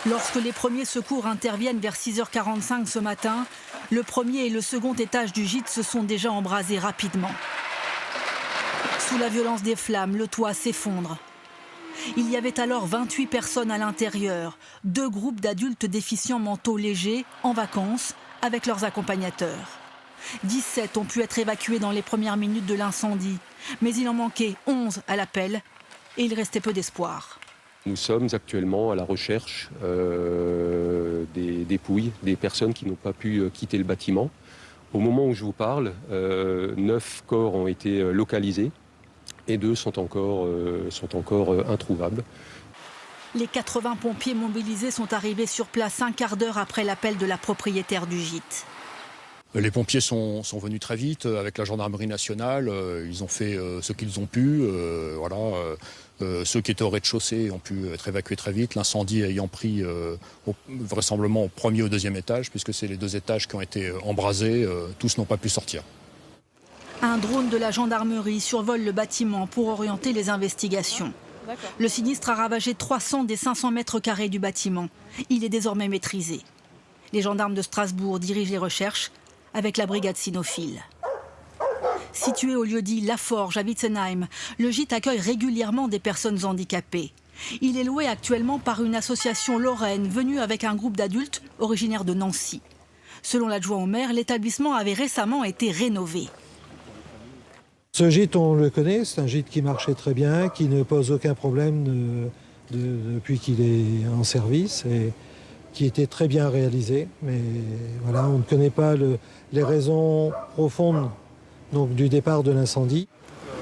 Lorsque les premiers secours interviennent vers 6h45 ce matin, le premier et le second étage du gîte se sont déjà embrasés rapidement. Sous la violence des flammes, le toit s'effondre. Il y avait alors 28 personnes à l'intérieur, 2 groupes d'adultes déficients mentaux légers, en vacances, avec leurs accompagnateurs. 17 ont pu être évacués dans les premières minutes de l'incendie, mais il en manquait 11 à l'appel et il restait peu d'espoir. Nous sommes actuellement à la recherche des dépouilles des personnes qui n'ont pas pu quitter le bâtiment. Au moment où je vous parle, 9 corps ont été localisés et 2 sont encore introuvables. Les 80 pompiers mobilisés sont arrivés sur place un quart d'heure après l'appel de la propriétaire du gîte. Les pompiers sont venus très vite avec la gendarmerie nationale. Ils ont fait ce qu'ils ont pu. Ceux qui étaient au rez-de-chaussée ont pu être évacués très vite. L'incendie ayant pris vraisemblablement au premier ou au deuxième étage, puisque c'est les 2 étages qui ont été embrasés. Tous n'ont pas pu sortir. Un drone de la gendarmerie survole le bâtiment pour orienter les investigations. Le sinistre a ravagé 300 des 500 mètres carrés du bâtiment. Il est désormais maîtrisé. Les gendarmes de Strasbourg dirigent les recherches avec la brigade cynophile. Situé au lieu-dit La Forge à Witzenheim, le gîte accueille régulièrement des personnes handicapées. Il est loué actuellement par une association lorraine venue avec un groupe d'adultes originaires de Nancy. Selon l'adjoint au maire, l'établissement avait récemment été rénové. Ce gîte, on le connaît, c'est un gîte qui marchait très bien, qui ne pose aucun problème depuis qu'il est en service et qui était très bien réalisé. Mais voilà, on ne connaît pas les raisons profondes donc, du départ de l'incendie.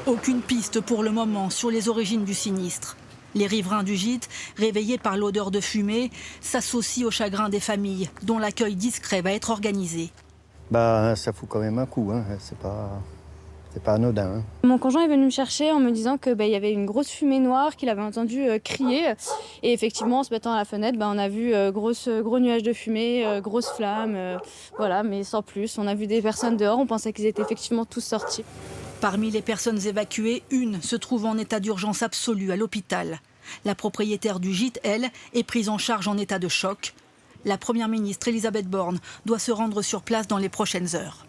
Aucune piste pour le moment sur les origines du sinistre. Les riverains du gîte, réveillés par l'odeur de fumée, s'associent au chagrin des familles, dont l'accueil discret va être organisé. Ça fout quand même un coup, hein. C'est pas anodin. Hein. Mon conjoint est venu me chercher en me disant que y avait une grosse fumée noire, qu'il avait entendu crier. Et effectivement, en se mettant à la fenêtre, on a vu gros nuages de fumée, grosses flammes, voilà, mais sans plus. On a vu des personnes dehors, on pensait qu'ils étaient effectivement tous sortis. Parmi les personnes évacuées, une se trouve en état d'urgence absolue à l'hôpital. La propriétaire du gîte, elle, est prise en charge en état de choc. La première ministre Elisabeth Borne doit se rendre sur place dans les prochaines heures.